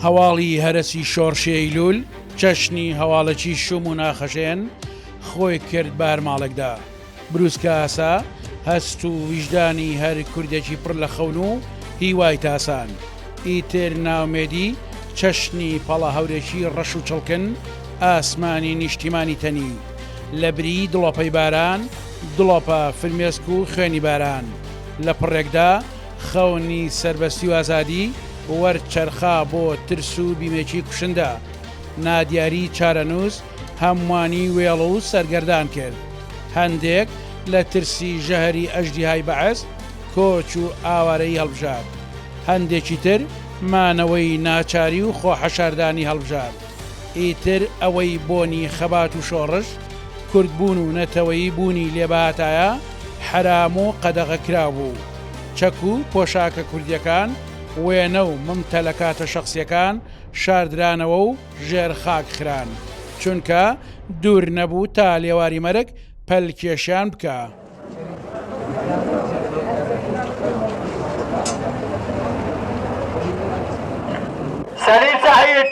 هەواڵی هەرسی شۆڕشەیلول چەشنی هەواڵەکی شوم و ناخەشێن خۆی کرد بارماڵێکدا. بروسکە ئاسا هەست و ویژدانی هەر کوردێکی پڕ لە خەون و هیوای تاسان. ئیتر ناومێدی چەشنی پەڵە هەورێکی ڕەش و چڵکن ئاسمانی نیشتیمانی تەنی لە بری دڵۆپەی باران دڵۆپە فرمێسک و خوێنی باران لە پڕێکدا خەونی سربەستی و ئازادی وەرچەرخا بۆ ترس و بیمێکی کوشندە. نادیاری چارەنووس هەمووانی وێڵ و سەرگەردان کرد. هەندێک لە ترسی ژەهری ئەژدیهای بەعەز کۆچ و ئاوارەی هەڵبژار، هەندێکی تر مانەوەی ناچاری و خۆحەشاردانی هەڵبژار. ئیتر ئەوەی بۆنی خەبات و شۆڕش کوردبوون و نەتەوەیی بوونی لێباتایە حرام و قەدەغەکرا بوو. چەک و پۆشاکە کوردیەکان وێنە و ممتەلەکاتە شەخسیەکان شاردرانەوە و ژێر خاک خران، چونکە دوور نەبوو تا لێواری مەرگ پەلکێشیان بکە. سەلیل سەعید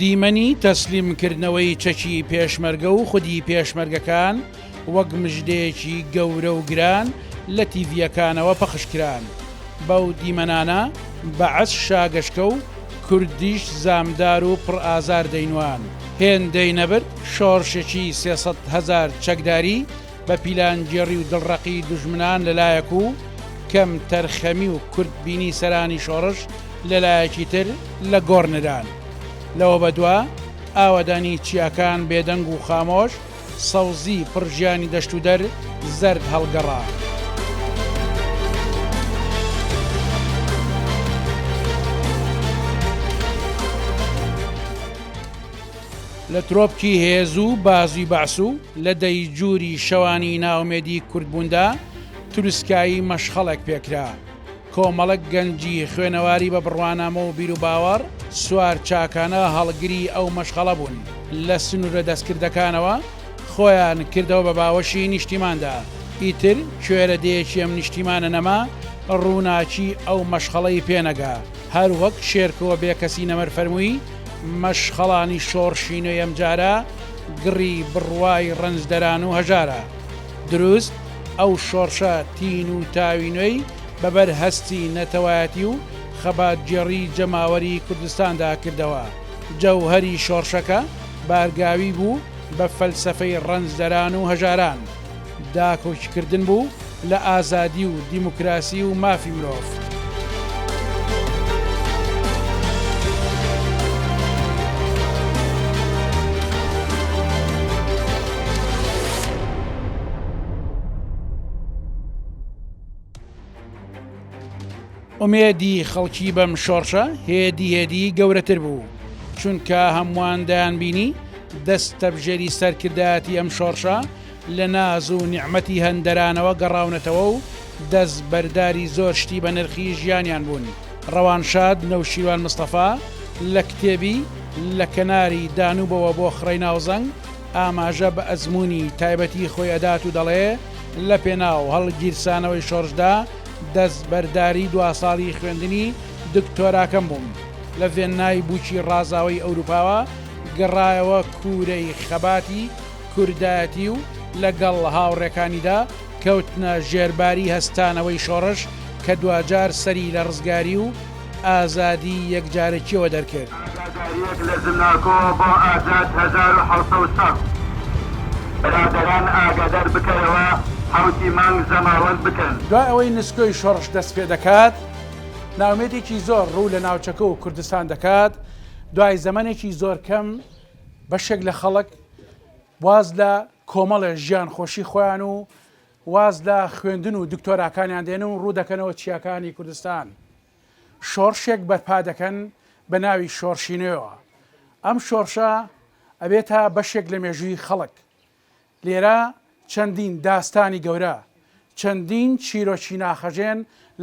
دیمەنی تەسلیمکردنەوەی چەکی پێشمەرگە و خودی پێشمەرگەکان وەک مژدەیەکی گەورە و گران لە تیڤیەکانەوە پەخشکران. بەو دیمەنانە بەعەس شاگەشکە و کوردیش زامدار و پڕ ئازار دەینوان. هێندەی نەبرد شۆڕشێکی 300,000 چەکداری بە پیلانجێڕی و دڵڕەقی دوژمنان لەلایەک و کەم تەرخەمی و کوردبینی سەرانی شۆڕش لەلایەکی تر لە گۆڕنەدان. لەوە بەدووە ئاوەدانی چیاکان بێدەنگ و خامۆش سەوزی پڕژیانی دەشت و دەر زەرد هەڵگەڕا. لە ترۆپکی هێز و بازوی بەعس و لە دەیجووری شەوانی ناومێدی کوردبووندا تروسکایی مەشخەڵێک پێکرا. کۆمەڵک گەنجی خوێنەواری بە بڕوانامە و بیر و باوەڕ سوار چاکانە هەڵگری ئەو مەشخەڵە بوون. لە سنوورە دەستکردەکانەوە خۆیان کردەوە بە باوەشی نیشتیماندا. ئیتر کوێرە دەیەکی ئەم نیشتیمانە نەما ڕووناچی ئەو مەشخەڵەی پێنەگا. هەر وەک شێرکەوە بێکەسی نەمەر فەرمووی مەشخەڵانی شۆڕشینۆی ئەم جارە گڕی بڕوای ڕەنجدەران و هەژارە. دروست ئەو شۆڕشە تین و تاوینۆی بەبەر هەستی نەتەوایەتی و خەباتجێڕی جەماوەری کوردستاندا کردەوە. جەوهەری شۆڕشەکە بارگاوی بوو بە فەلسەفەی ڕەنجدەران و هەژاران، داکۆکیکردن بوو لە ئازادی و دیموکراسی و مافی مرۆڤ. ئومێدی خەڵکی بەم شۆڕشە هێدی گەورەتر بوو، چونکە هەمووان دەیانبینی دەستە بژێری سەرکردایەتی ئەم شۆڕشە لە ناز و نیعمەتی هەندەرانەوە گەڕاونەتەوە و دەست بەرداری زۆر شتی بە نرخی ژیانیان بوون. ڕەوانشاد نەوشیروان مستەفا لە کتێبی لە کەناری دانوبەوە بۆ خڕەی ناوزەنگ ئاماژە بە ئەزمموی تایبەتی خۆی ئەدات و دەڵێ لە پێناو هەڵگیرسانەوەی شۆڕشدا دەست بەرداری دوا ساڵی خوێندنی دکتۆراکەم بووم. لە ڤێننای بووکی ڕازاوی ئەوروپاوە گەڕایەوە کوورەی خەباتی کوردایەتی و لەگەڵ هاوڕێکانیدا کەوتنە ژێرباری هەستانەوەی شۆڕش کە دوجار سەری لە ڕزگاری و ئازادی یەکجارێکیەوە دەرکرد. ئازادیەک لە زمناکۆوە بۆ ئازاد 1970 بەرادەران ئاگادار بکەرەوە حوتی مانگ زەماوەند بکەن. دوای ئەوەی نسکۆی شۆڕش دەست پێ دەکات، ناومێدێکی زۆر ڕوو لە ناوچەکە و کوردستان دەکات. دوای زەمانێکی زۆر کەم بەشێک لە خەڵک واز لە کۆمەڵە ژیان خۆشی خۆیان و واز لە خوێندن و دکتۆراکانیان دێن و ڕوو دەکەنەوە چیاکانی کوردستان. شۆڕشێک بەرپا دەکەن بە ناوی شۆڕشینەوە. ئەم شۆڕشە ئەبێتە بەشێک لە مێژووی خەڵک. لێرە چەندین داستانی گەورە، چەندین چیرۆکی ناخەژێن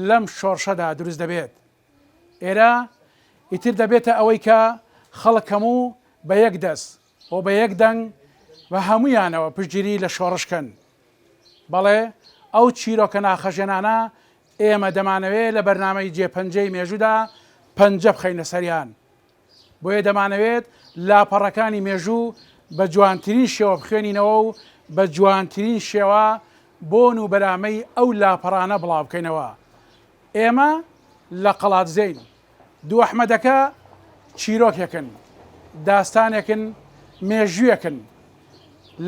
لەم شۆڕشەدا دروست دەبێت. ئێرە ئیتر دەبێتە ئەوەی کە خەڵک هەموو بە یەک دەست و بە یەک دەنگ و هەمویانەوە پشتگیری لە شۆڕشکەن. بەڵێ ئەو چیرۆکە ناخەژێنانە ئێمە دەمانەوێت لە بەرنامەی جێپەنجەی مێژوودا پەنجە بخەینە سەریان بۆیە دەمانەوێت لاپەڕەکانی مێژوو بە جوانترین شێوە بخوێنینەوە و بە جوانترین شێوە بۆن و بەرامەی ئەو لاپەڕانە بڵاو بکەینەوە. ئێمە لە قەڵاتزەین دوو ئەحمەدەکە چیرۆکێکن داستانێکن مێژوویەکن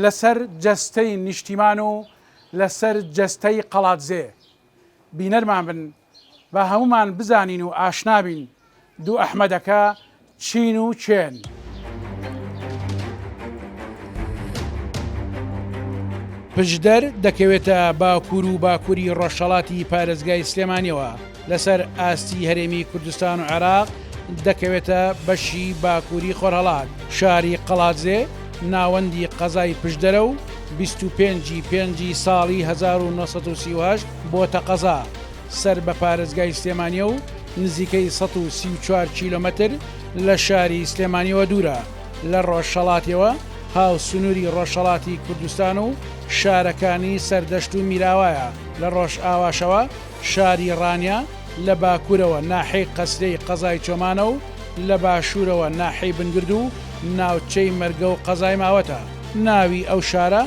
لەسەر جەستەی نیشتیمان و لەسەر جەستەی قەڵاتزێ بینەرمان بن بە هەمومان بزانین و ئاشنابین دوو ئەحمەدەکە چین و چێن. پشدەر دەکەوێتە باکوور و باکووری ڕۆژهەڵاتی پارێزگای سلێمانیەوە لەسەر ئاستی هەرێمی کوردستان و عێراق دەکەوێتە بەشی باکووری خۆرهەڵات. شاری قەڵاتزێ ناوەندی قەزای پشدەرە و 25 ساڵی 1938 بۆتە قەزا سەر بە پارێزگای سلێمانیە و نزیکەی 134 کیلۆمەتر لە شاری سلێمانیەوە دوورە. لە ڕۆژهەڵاتیەوە هاو سنووری ڕۆژهەڵاتی کوردستان و شارەکانی سەردەشت و میراوایە. لە ڕۆژ ئاواشەوە شاری ڕانیا لە باکوورەوە ناحەی قەسرەی قەزای چۆمانە و لە باشوورەوە ناحەی بنگرد و ناوچەی مەرگە و قەزای ماوەتە. ناوی ئەو شارە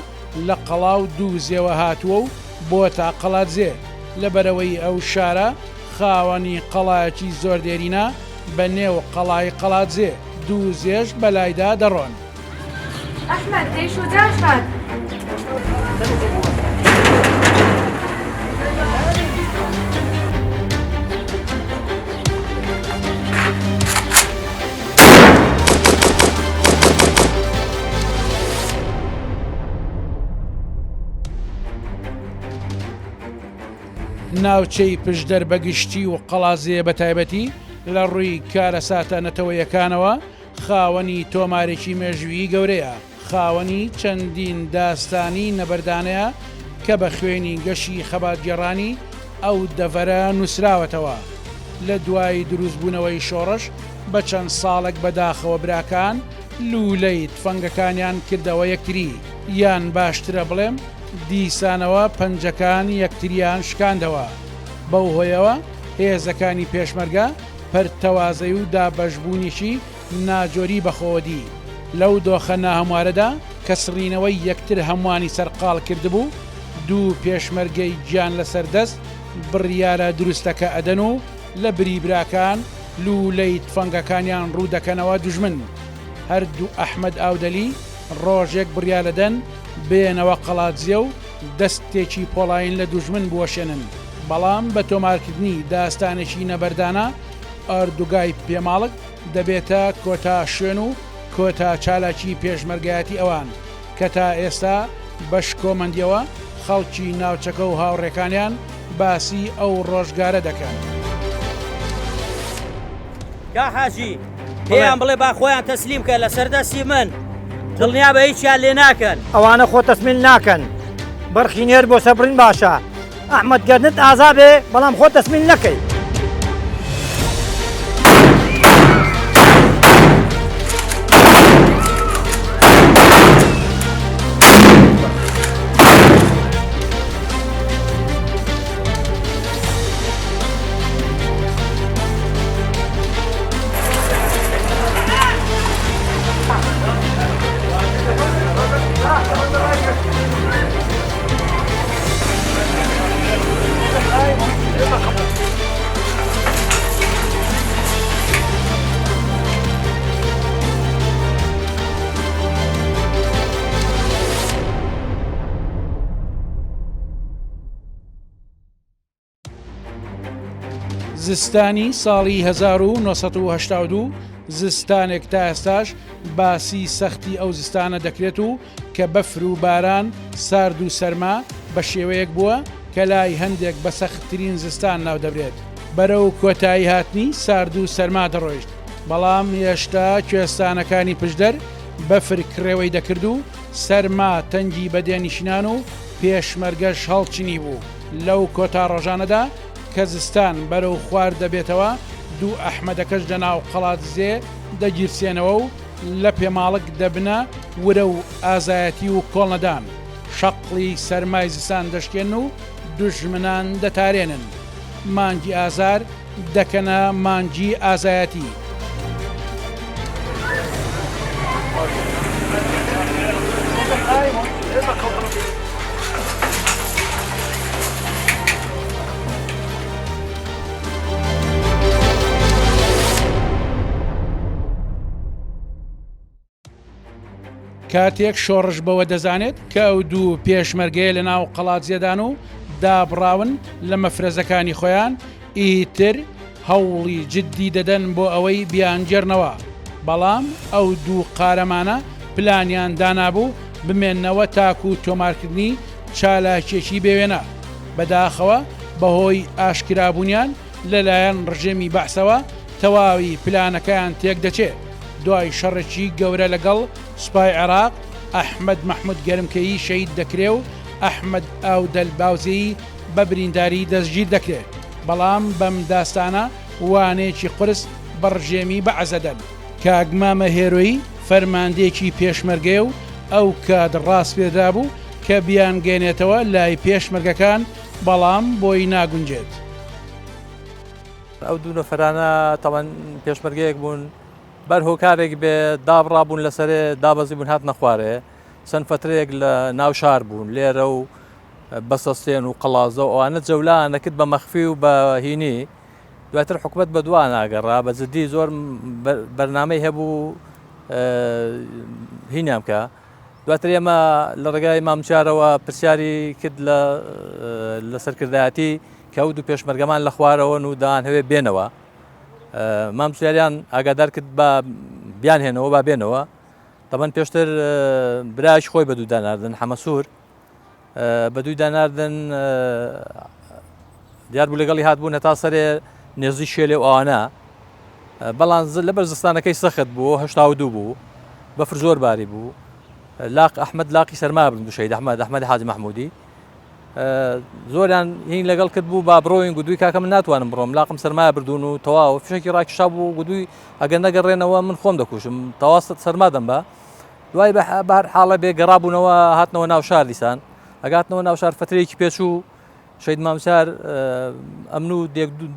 لە قەڵاو دووزێوە هاتووە و بۆتە قەڵاتزێ لەبەرەوەی ئەو شارە خاوەنی قەڵایەکی زۆر دێرینە بە نێو قەڵای قەڵاتزێ دووزێش بەلایدا دەڕۆن. ئەحمەد ئەی شوجاعات ناوچەی پشدەر بەگشتی و قەڵاتزێ بە تایبەتی لە ڕووی کارە ساتانەتەوەیەکانەوە خاوەنی تۆمارێکی مێژوویی گەورەیە. خاوەنی چەندین داستانی نەبەردانەیە کە بە خوێنی گەشی خەباتگێڕانی ئەو دەڤەرە نووسراوەتەوە. لە دوای دروستبوونەوەی شۆڕش بە چەند ساڵێک بەداخەوە براکان لوولەی تفەنگەکانیان کردەوە یەکتری یان باشترە بڵێم دیسانەوە پەنجەکان یەکتریان شکاندەوە. بەو هۆیەوە هێزەکانی پێشمەرگە پەرتەوازەی و دابەشبوونیشی ناجۆری بەخۆدی. لەو دۆخە ناهەموارەدا کە سڕینەوەی یەکتر هەمووانی سەرقاڵ کردبوو دوو پێشمەرگەی گیان لەسەردەست بڕیارە دروستەکە ئەدەن و لە بریبراکان لوولەی تفەنگەکانیان ڕوو دەکەنەوە دوژمن. هەردوو ئەحمەد ئاودەلی ڕۆژێک بڕیارەدەن بێنەوە قەڵاتزێ و دەستێکی پۆڵاین لە دوژمن بوەشێنن. بەڵام بە تۆمارکردنی داستانێکی نەبەردانە ئەردوگای پێماڵک دەبێتە کۆتا شوێن و کۆتا چالاکی پێشمەرگایەتی ئەوان کە تا ئێستا بەش کۆمەندیەوە خەڵکی ناوچەکە و هاوڕێکانیان باسی ئەو ڕۆژگارە دەکەن. کا حاجی پێیان بڵێ با خۆیان تەسلیم کە لە سەردەستی من دڵنیا بە هیچیان لێ ناکەن. ئەوانە خۆ تەسمیل ناکەن بەرخی نێر بۆ سەبرین باشە. ئەحمەد گەرنت ئازابێ بەڵام خۆ تەسمیل نەکەی. زستانی ساڵی 1982 زستانێک تا ئێستاش باسی سەختی ئەو زستانە دەکرێت و کە بەفر و باران سارد و سەرما بە شێوەیەک بووە کە لای هەندێک بە سەختترین زستان ناو دەبرێت. بەرەو کۆتایی هاتنی سارد و سەرما دەڕۆیشت بەڵام هێشتا کوێستانەکانی پشدەر بەفر کڕێوەی دەکرد و سەرما تەنگی بەدێنیشنان و پێشمەرگەش هەڵچنی بوو. لەو کۆتا ڕۆژانەدا کە زستان بەرەو خوار دەبێتەوە دوو ئەحمەدەکەش لەناو قەڵاتزێ دەگیرسێنەوە و لە پێماڵک دەبنە ورە و ئازایەتی و کۆڵنەدان. شەقڵی سەرمای زستان دەشکێن و دوژمنان دەتارێنن. مانگی ئازار دەکەنە مانگی ئازایەتی. کاتێک شۆڕش بەوە دەزانێت کە ئەو دوو پێشمەرگەیە لە ناو قەڵات زێدان و دابڕاون لە مەفرەزەکانی خۆیان ئیتر هەوڵی جددی دەدەن بۆ ئەوەی بیانگێڕنەوە، بەڵام ئەو دوو قارەمانە پلانیان دانابوو بمێننەوە تاکو و تۆمارکردنی چالاکێکی بێوێنە، بەداخەوە بەهۆی ئاشکرابوونیان لەلایەن ڕژێمی بەعسەوە تەواوی پلانەکەیان تێک دەچێت. دوای شەڕێکی گەورە لەگەڵ سوپای عێراق ئەحمەد مەحموود گەرمکەیی شەید دەکرێ و ئەحمەد ئاودەل باوزەیی بە برینداری دەستگیر دەکرێت، بەڵام بەم داستانە وانەیەکی قرس بەڕژێمی بەعزەدەن. کاگمامە هێرۆیی فەرماندەیەکی پێشمەرگەیە و ئەو کات ڕاست پێدا بوو کە بیانگەێنێتەوە لای پێشمەرگەکان، بەڵام بۆی ناگونجێت. ئەو دوو نەفەرانە تەوان پێشمەرگەیەک بوون، بەر هۆکارێک بێ دابڕابوون لەسەرێ دابەزی بوون هات نەخوارێ، چەند فترەیەک لە ناو شار بوون لێرە و بەسەستێن و قەڵازە و ئەوانە جەولانەکرد بە مەخفی و بە هینی. دواتر حکومەت بە دوان ناگەڕا، بە جددی زۆر بەرنامەی هەبوو هینیان بکە. دواتر ئێمە لە ڕێگای مامچارەوە پرسیاری کرد لە سەرکردایەتی کە ئەو دوو پێشمەرگەمان لە خوارەوەن و دان هەوێ بێنەوە. مامچاریان ئاگادار کرد بە بیان هێنەوە با بێنەوە. تەمەەن پێشتر برایش خۆی بە دوو داناردن حەمەسوور بە دوی داناردن دیار بوو لەگەڵی هاتبوون هەتا سەرێ نێزی شێلێ و ئەوانە، بەڵام لەبەر زستانەکەی سەخت بوو 82 بوو، بەفر زۆر باری بوو. لاق ئەحمەد لاقی سەرما برن دوو شەید ئەحمەد حاجی مەحموودی زۆریان هین لەگەڵ کرد بوو با بڕۆین گودووی کاکە من ناتوانم بڕۆم، لاقم سەرمایە بردوون و تەواو فشێکی ڕاکیشا بوو گودووی ئەگەر نەگەڕێنەوە من خۆم دەکوشم، تەواست سەرما دەمبە. دوای بەهەر حاڵە بێ گەڕابوونەوە هاتنەوە ناو شار دیسان، ئەگاتنەوە ناو شار فترەیەکی پێچوو شەید مامچار ئەمن و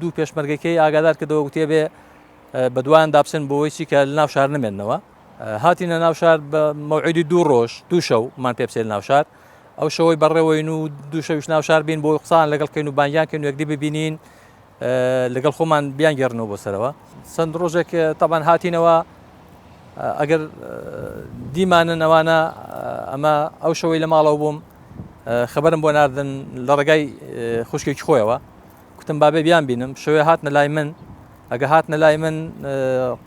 دوو پێشمەرگەکەی ئاگادار کردەوە گوتێ بێ بە دوایان دابسن بۆەوەی چی کە لە ناو شار نمێننەوە. هاتینە ناو شار بە مەوعیدی دوو ڕۆژ دوو شەومان پێ بچێت ناو شار، ئەو شەوەی بەڕێوەین و دوو شەویش ناو شار بین بۆ قسان لەگەڵکەین و بانگیانکەین و یەکدی ببینین لەگەڵ خۆمان بیان گەڕنەوە بۆ سەرەوە. چەند ڕۆژێک تەبان هاتینەوە ئەگەر دیمانن ئەوانە ئەمە ئەو شەوەی لە ماڵەوە بووم خەبەرم بۆ ناردن لە ڕێگای خوشکێکی خۆیەوە، کوتم بابێ بیان بینم. شەوێ هاتنە لای من، ئەگە هاتنە لای من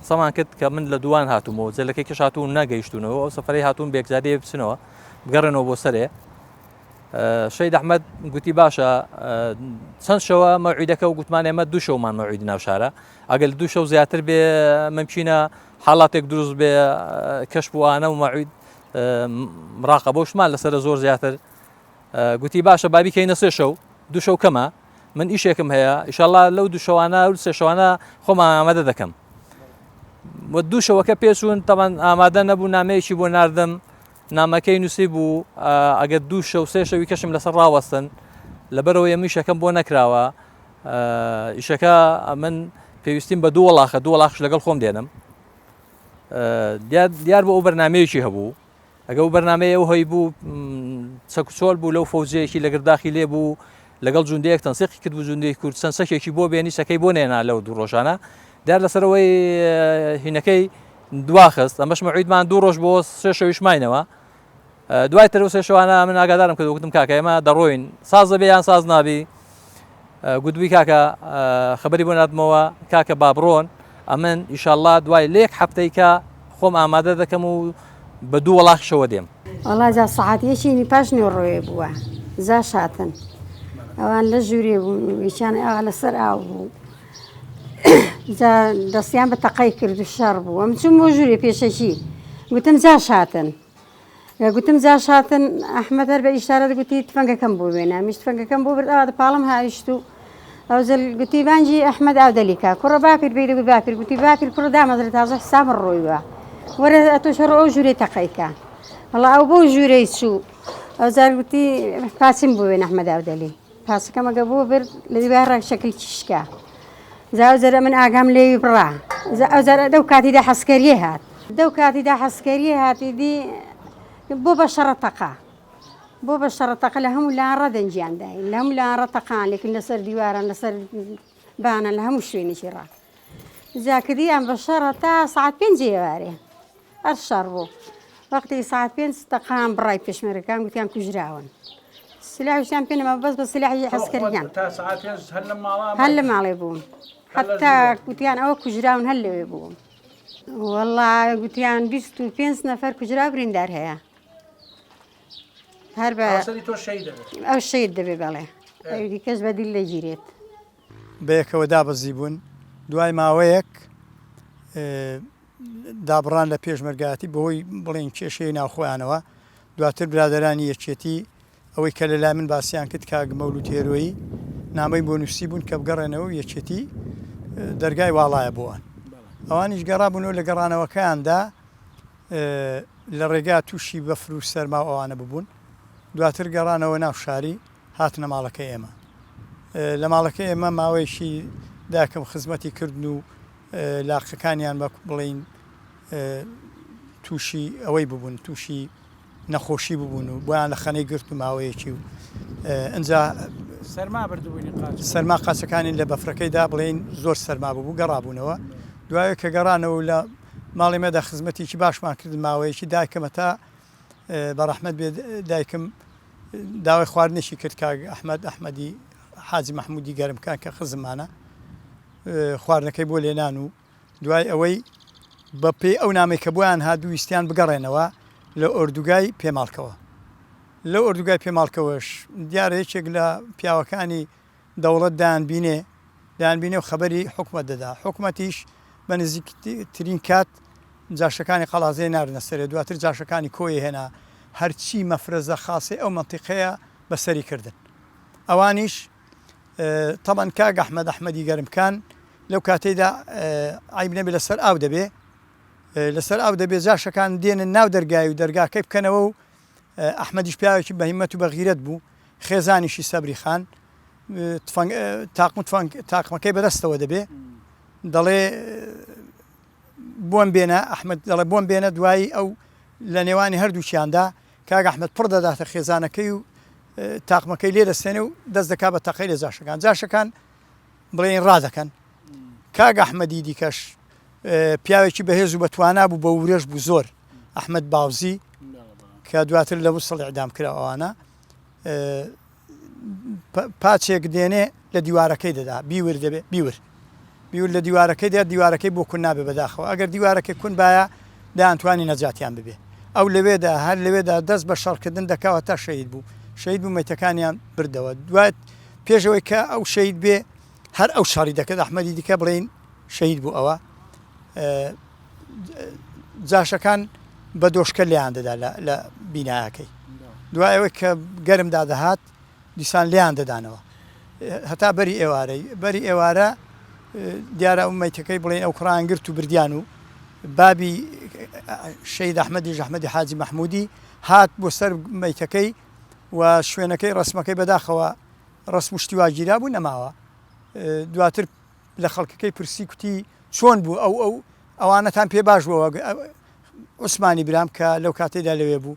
قسەمان کرد کە من لە دووان هاتوومەوە، جەلەکەی کەش هاتوون ناگەیشتونەوە، ئەو سەفەرەی هاتوون بێکزادێ بچنەوە بگەڕێنەوە بۆ سەرێ. شەید ئەحمەد گوتی باشە چەند شەوە مەوعیدەکە و گوتمان ئێمە دوو شەومان مەوعیدی ناو شارە، ئەگەر دوو شەو زیاتر بێ من بچینە حاڵاتێک دروست بێ کەشف وانە و مەوعید مراقەبە و شمان لەسەر زۆر زیاتر. گوتی باشە بابی کەینە سێ شەو، دوو شەو کەمە، من ئیشێکم هەیە ئیشەڵڵا لەو دوو شەوانە و سێ شەوانە خۆمان ئامادە دەکەم. وە دوو شەوەکە پێچوون تەمەەن ئامادە نەبوو، نامەیەکی بۆ ناردم، نامەکەی نووسی بوو ئەگەر دوو شەو سێ شەوی کەشم لەسەر ڕاوەستن، لەبەرەوە ئێمە ئیشەکەم بۆ نەکراوە. ئیشەکە من پێویستیم بە دوو وەڵاخش لەگەڵ خۆم دێنم. دیار بۆ ئەو بەرنامەیەکی هەبوو، ئەگە ئەو بەرنامەیە ئەو هەی بوو چەکچۆل بوو لەو فەوزەیەکی لەگەرداخی لێ بوو لەگەڵ جوندەیەک تەنسیقی کرد بوو جوندەی کورد چەند سەکێکی بۆ بێنی سەکەی بۆ نێنا لەو دوو ڕۆژانە. دیار لەسەرەوەی هینەکەی دواخست، ئەمەش مەوعیدمان دوو ڕۆژ بۆ سێ شەویش ماینەوە. دوای تر سێ شەوانە من ئاگادارم کرد وتم کاکە ئێمە دەڕۆین، سازە بێ یان ساز نابی. گوتبووی کاکە خەبەری بۆ ناتمەوە کاکە با بڕۆن، ئەمن ئیشەڵڵا دوای لێک هەفتەی کە خۆم ئامادە دەکەم و بە دوو وەڵاخشەوە دێم. وەڵا جا سەعاتیەکی پاش نێڕۆیە بووە زا شاتن ئەوان لە ژوورێ بوون ویچیان ئاوا لەسەر ئاو بوو، جا دەستیان بە تەقەی کرد و شەڕ بوو. ئەم چوم بۆ ژوورێ پێشەکی گوتم جا شاتن، گوتم جا شاتن. ئەحمەد هەر بە ئیشارە گوتی تفەنگەکەم بۆ بێنە، میش تفەنگەکەم بۆ برد ئەوە پاڵم هاویشت و ئەو گوتی بانجی ئەحمەد ئاودەلیکا کوڕە باپیر بێ دەگوت باپیر، گوتی باپیر کوڕە دامەزرێت تازە حساب ڕۆیوە وەرە ئەتۆ شەڕ ئەو ژوورێ تەقەیکە. وەڵا ئەو بۆ ژوورەی چوو ئەو جار گوتی پاچیم بۆ بێن ئەحمەد ئاودەلی، پاسەکەمەگە بۆ برد لە دیوار شەکل چیشکە زاو زەرە من ئاگام لێوی بڕا ئەو زەرە دەو کاتیدا حەسکەریە هات دەو کاتیدا حەسکەریە هاتی دی بۆ بە شەڕەتەقا بۆ بە شەڕەتەقە لە هەموو لاان ڕەدەنجیاندای لە هەموو لاان ڕەتەقان لێکن لەسەر دیواران لەسەر بانە لە هەموو شوێنێکی ڕات زاکردیان بە شەڕە تا ساعت 5 ئێوارێ هەر شەڕ بوو وەقتی ساعت 5 تەقام بڕای پێشمەرەکان گوتیان کوژراون سلاحیان پێنەما بەس بە سلاحی حەسکەریان هەر لە ماڵێ بووم حتا گوتیان ئەوە کوژراون هەر لەوێ بووم والله گوتیان 25 نەفەر کوژرا بریندار هەیە هەر بە ئەو شەید دەبێ بەڵێ ئەو دیکەش بەدیل لەگیرێت بەیەکەوە دابەزی بوون دوای ماوەیەک دابڕان لە پێشمەرگاتی بەهۆی بڵێن کێشەی ناوخۆیانەوە دواتر برادەرانی یەکێتی ئەوەی کە لە لای من باسییان کرد کاک مەولود هێرۆیی نامەی بۆ نووسی بوون کە بگەڕێنەوە یەکێتی دەرگای واڵایە بۆوان ئەوانیش گەڕابوونەوە لە گەڕانەوەکەیاندا لە ڕێگا تووشی بەفر و سەرما ئەوانە ببوون دواتر گەڕانەوە ناو شاری هاتنە ماڵەکەی ئێمە لە ماڵەکەی ئێمە ماوەیەشی داکەم خزمەتی کردن و لاقەکانیان بە بڵین تووشی ئەوەی ببوون تووشی نەخۆشی ببوون و بۆیان لە خەنەی گرت و ماوەیەکی و ئەجا سەرما قاچەکانی لە بەفرەکەیدا بڵێن زۆر سەرما بوو گەڕابوونەوە دوایە کە گەڕانەوە لە ماڵی مەدا خزمەتێکی باشمان کرد ماوەیەکی دایکەمە تا بەڕەحمەت بێ دایکم داوای خواردنێکی کرد کاک ئەحمەدی حاجی مەحموودی گەرمکان کە خزمانە خواردنەکەی بۆ لێنان و دوای ئەوەی بە پێی ئەو نامەی کە بۆیان هادوویستیان بگەڕێنەوە لە ئۆردوگای پێماڵکەوە لە ئۆردوگای پێماڵکەوەش دیارە یەکێک لە پیاوەکانی دەوڵەت دایانبینێ و خەبەری حکومەت دەدا حکومەتیش بە نزیکترین کات جاشەکانی قەڵازەی ناردنە سەرێ دواتر جاشەکانی کۆی هێنا هەرچی مەفرەزە خاسی ئەو منتیقەیە بەسەری کردن ئەوانیش تەبەن کاک ئەحمەدی گەرمکان لەو کاتەیدا عیب نەبێ لەسەر ئاو دەبێ لەسەر ئاو دەبێ جاشەکان دێنن ناو دەرگای و دەرگاکەی بکەنەوە و ئەحمەدیش پیاوێکی بە هیمەت و بەغیرەت بوو خێزانیشی سەبری خان تاقمەکەی بەدەستەوە دەبێ دەڵێ بۆم بێنە ئەحمەد دەڵێ بۆم بێنە دوایی ئەو لە نێوانی هەردووچیاندا کاک ئەحمەد پڕ دەداتە خێزانەکەی و تاقمەکەی لێ دەستێنێ و دەست دەکا بە تەقەی لە جاشەکان بڵێن ڕادەکەن کاک ئەحمەدی دیکەش پیاوێکی بەهێز و بەتوانا بوو بە ورێژ بوو زۆر ئەحمەد باوزی کە دواتر لە وسڵ ئیعدام کرا ئەوانە پاچێک دێنێ لە دیوارەکەی دەدا بیور دەبێ بیور لە دیوارەکەی دێت دیوارەکەی بۆ کون نابێ بەداخەوە ئەگەر دیوارەکەی کون باە دایانتوانی نەجاتیان ببێ ئەو لەوێدا هەر لەوێدا دەست بە شەڕکردن دەکاوە تا شەید بوو مەیتەکانیان بردەوە دوات پێشەوەی کە ئەو شەید بێ هەر ئەو شەڕی دەکەت ئەحمەدی دیکە بڵێن شەید بوو ئەوە جاشەکان بە دۆشکە لیان دەدا لە بینایەکەی دوایەوەی کە گەرمدا دەهات دیسان لیان دەدانەوە هەتا بەری ئێوارە دیارە ئەو مەیتەکەی بڵێن ئەو کڕان گرت و بردیان و بابی شەید ئەحمەدی حاجی مەحموودی هات بۆ سەر مەیتەکەی و شوێنەکەی ڕسمەکەی بەداخەوە ڕسم و شتیواگیرا بوو نەماوە دواتر لە خەڵکەکەی پرسی کوتی چۆن بوو ئەوانەتان پێ باش بووە عوسمانی برام کە لەو کاتێدا لەوێ بوو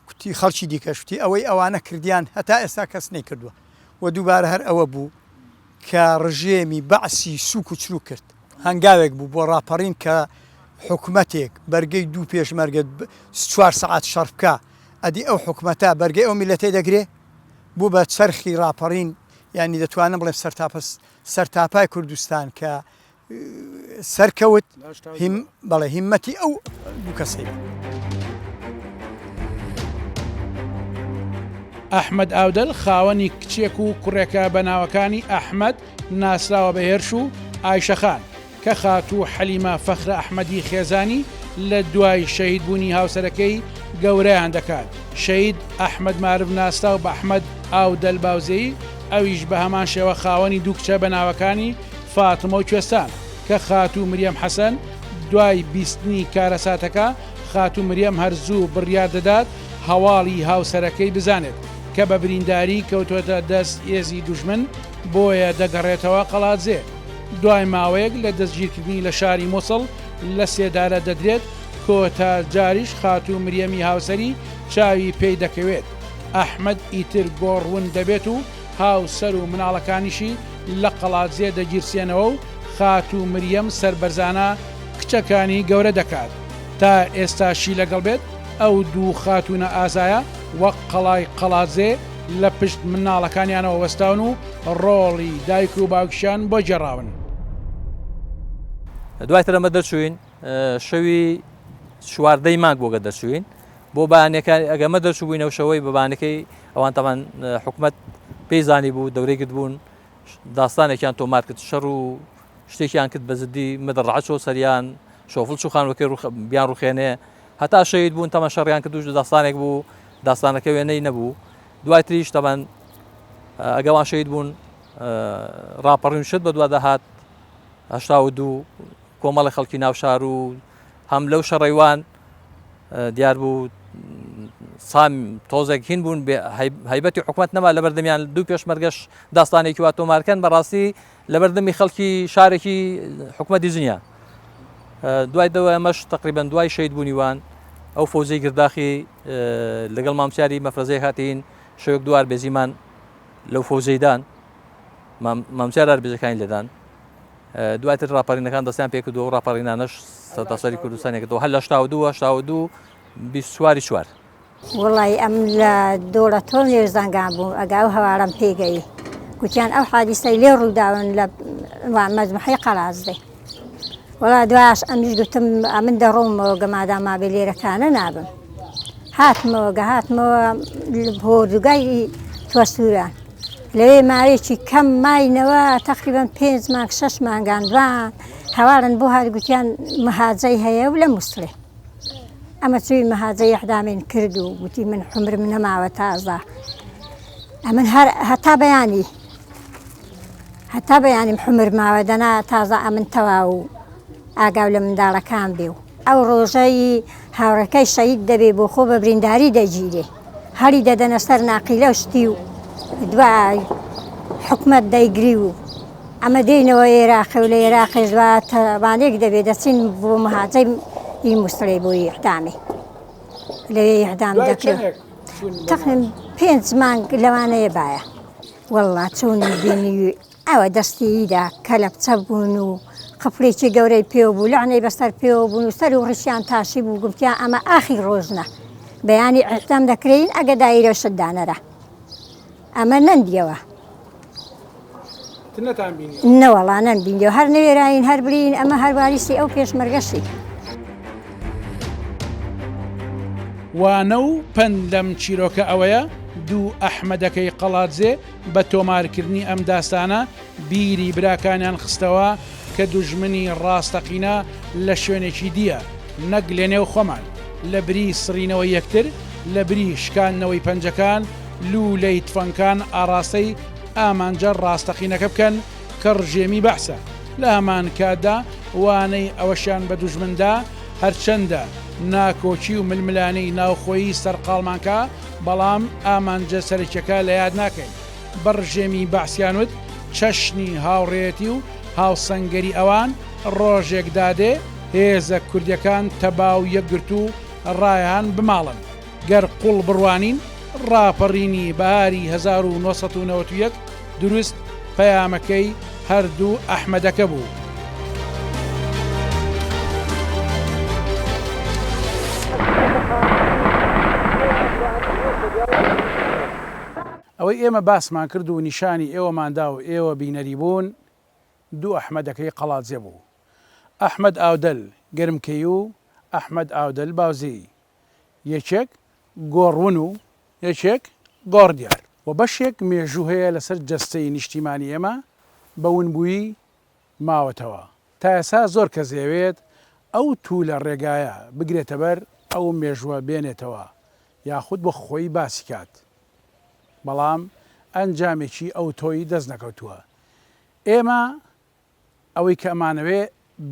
کوتی خەڵکی دیکەشتی ئەوەی ئەوانە کردیان هەتا ئێستا کەس نەیکردووە و دووبارە هەر ئەوە بوو کە ڕژێمی بەعسی سوک و چلو کرد هەنگاوێک بوو بۆ ڕاپەڕین کە حکومەتێک بەرگەی دوو پێشمەرگە 4 سەعات شەڕ بکە ئەدی ئەو حکومەتە بەرگەی ئەو میلەتەی دەگرێ بوو بە چەرخی ڕاپەڕین ینی دەتوانم بڵێم سەرتاپای کوردستان کە سەرکەوت بەڵێ هیمەتی ئەو دوو کەسەی ئەحمەد ئاودەل خاوەنی کچێک و کوڕێکە بەناوەکانی ئەحمەد ناسراوە بە هێرش و ئایشەخان کە خاتوو حەلیمە فەخرە ئەحمەدی خێزانی لە دوای شەهید بوونی هاوسەرەکەی گەورەیان دەکات شەهید ئەحمەد معرف ناستا و بە ئەحمەد ئاودەل باوزەی ئەویش بە هەمان شێوە خاوەنی دوو کچە بەناوەکانی فاتمە و کوێستان کە خاتوو مریەم حەسەن دوای بیستنی کارەساتەکە خاتوو مریەم هەرزوو بڕیار دەدات هەواڵی هاوسەرەکەی بزانێت کە بە برینداری کەوتوتە دەست ئێزی دوژمن بۆیە دەگەڕێتەوە قەڵاتزێ. دوای ماوەیەک لە دەستگیرکردنی لە شاری مووسڵ لە سێدارە دەدرێت کۆتا جاریش خاتوو مریەمی هاوسەری چاوی پێی دەکەوێت. ئەحمەد ئیتر گۆڕون دەبێت و هاوسەر و مناڵەکانیشی لە قەڵاتزێ دەگیرسێنەوە و خاتوو مریەم سەربەرزانە کچەکانی گەورە دەکات. تا ئێستاشی لەگەڵ بێت ئەو دوو خاتونە ئازایە وەک قەڵای قەڵاتزێ لە پشت مناڵەکانیانەوە وەستاون و ڕۆڵی دایک و باوکیشان بۆ جێڕاون. دوایتر ئەمە دەرچوین شەوی چواردەی مانگ بۆگە دەرچوین بۆ بەیانەکان ئەگەمە دەرچووبووینەوە شەوەی بەبانەکەی ئەوان تەمان حکومەت پێیزانی بوو دەورەی کرد بوون داستانێکیان تۆمار کرد شەڕ و شتێکیان کرد بە زدی مەدەڕعچۆ سەریان شۆفڵ چوخانوەکەی بیان ڕوخێنێ هەتا شەید بوون تەمە شەڕیان کرد و داستانێک بوو داستانەکە وێنەی نەبوو. دوای تریش تەمان ئەگەوان شەید بوون ڕاپەڕین شت بە دوا دەهات 82 کۆمەڵی خەڵکی ناوشار و هەم لەو شەڕەیوان دیار بوو سام تۆزێک هین بوون هەیبەتی حکومەت نەما لە بەردەمیان دوو پێشمەرگەش داستانێکی وا تۆمارکەن بەڕاستی لە بەردەمی خەڵکی شارێکی حکومەتی زنیا. دوای دەوە ئەمەش تقریبەن دوای شەید بوونیوان ئەو فۆزەی گرداخی لەگەڵ مامچاری مەفرەزەی هاتین شەوێک دوار بێزیمان لەو فۆزەیدان مامچار هەربێزەکانی لێدان. دوایتر ڕاپەڕینەکان دەستیان پێ کردو و ڕاپەڕینانەش سەرتاسەری کوردستانی کردەوە هەر لە 82 24 چوار. وڵی ئەم لە دۆڵە تۆ نێرزانگان بوو ئەگا و هەوارم پێگەی گوتیان ئەو حادیسەی لێ ڕووداون لە مەجموعەی قەڵاتزێ. وڵا دوایش ئەمیش گوتم من دەڕۆمەوە گەماداما بێ لێرەکانە نابم. هاتمەوە هۆردوگای تۆسووران لەوێ ماوەیەکی کەم ماینەوە تقریبەن 5 مانگ 6 مانگان دوان هەوارن بۆ هات گوتیان مەهاجەی هەیە و لە مووسڵێ. ئەمە چووی مەهاجەی ئەحدامین کرد و گوتی من حمرم نەماوە تازە. ئەمن هەتا بەیانیم حمر ماوە دەنا تازە ئەمن تەواو و ئاگاو لە منداڵەکان بێ و ئەو ڕۆژەی هاوڕەکەی شەید دەبێ بۆ خۆ بە برینداری دەگیرێ هەری دەدەنە سەر ناقیلە و شتی و دوای حکومەت دەیگری و ئەمە دێنەوە عێراقی و لە عێراقی زواتەوانێک دەبێت دەچین بۆ مەهاجەی مووسڵێ بۆ ئیعدامی لەوێ ئیعدام دەکرێت. تقریباً 5 مانگ لەوانەیە باە وەڵڵا چوونی بینی ئەوە دەستیدا کە لە بچە بوون و قفڵێکی گەورەی پێوە بوو لەعنەی بەسەر پێوە بوون و سەر و ڕشیان تاشی بوو گوتیان ئەمە ئاخی ڕۆژنە بەیانی ئیعدام دەکرێن ئەگە دایرە شتدانەرە. ئەمە نەندیەوە نەوەڵا نەنبینیەوە هەر نەوێراین هەر برین ئەمە هەرواریسی ئەو پێشمەرگەشی. وانە و پند لەم چیرۆکە ئەوەیە دوو ئەحمەدەکەی قەڵاتزێ بە تۆمارکردنی ئەم داستانە بیری براکانیان خستەوە کە دوژمنی ڕاستەقینە لە شوێنێکی دیە نەک لە نێو خۆمان لە بری سڕینەوە یەکتر لە بری شکاندنەوەی پەنجەکان لولەی تفەنکان ئاراستەی ئامانجە ڕاستەقینەکە بکەن کە ڕژێمی بەحسە. لە هەمان کاتدا وانەی ئەوەشیان بە دوژمندا هەرچەندە ناکۆچی و ململانەی ناوخۆیی سەرقاڵمانکە بەڵام ئامانجە سەرچەکە لە یاد ناکەین. بە ڕژێمی بەحسیانوت چەشنی هاوڕێتی و هاوسەنگەری ئەوان ڕۆژێک دادێ هێزە کوردیەکان تەباو یەکگرت و ڕایان بماڵن گەر قوڵ بڕوانین. ڕاپەڕینی بەهاری 1991 دروست پەیامەکەی هەردوو ئەحمەدەکە بوو. ئەوەی ئێمە باسمان کرد و نیشانی ئێوەماندا و ئێوە بینەری بوون دوو ئەحمەدەکەی قەڵاتزێ بوو. ئەحمەد ئاودەل گەرمکەی و ئەحمەد ئاودەل باوزەی یەکێک گۆڕون و یەکێک گۆڕدیار و بەشێک مێژوو هەیە لەسەر جەستەی نیشتیمانی ئێمە بەونبووی ماوەتەوە. تا ئێستا زۆر کەس دەیەوێت ئەو توو لە ڕێگایە بگرێتە بەر ئەو مێژووە بێنێتەوە یاخود بۆ خۆی باسی کات بەڵام ئەنجامێکی ئەو تۆی دەست نەکەوتووە. ئێمە ئەوەی کە ئەمانەوێ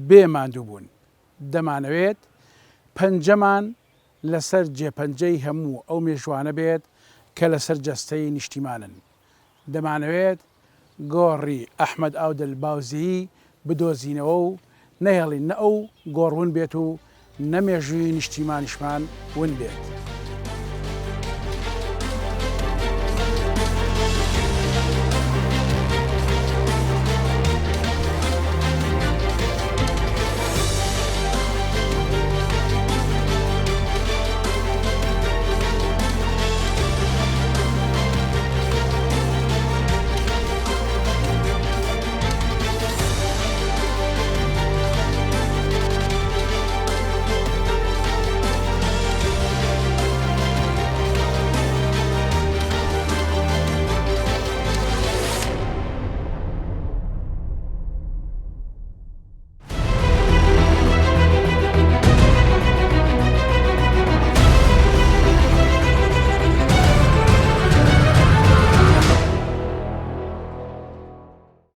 بێماندوو بوون دەمانەوێت پەنجەمان لەسەر جێپەنجەی هەموو ئەو مێژوانە بێت کە لەسەر جەستەی نیشتیمانن دەمانەوێت گۆڕی ئەحمەد ئاودەل باوزیی بدۆزینەوە و نەهێڵین نە ئەو گۆڕون بێت و نەمێژووی نیشتیمانیشمان ون بێت.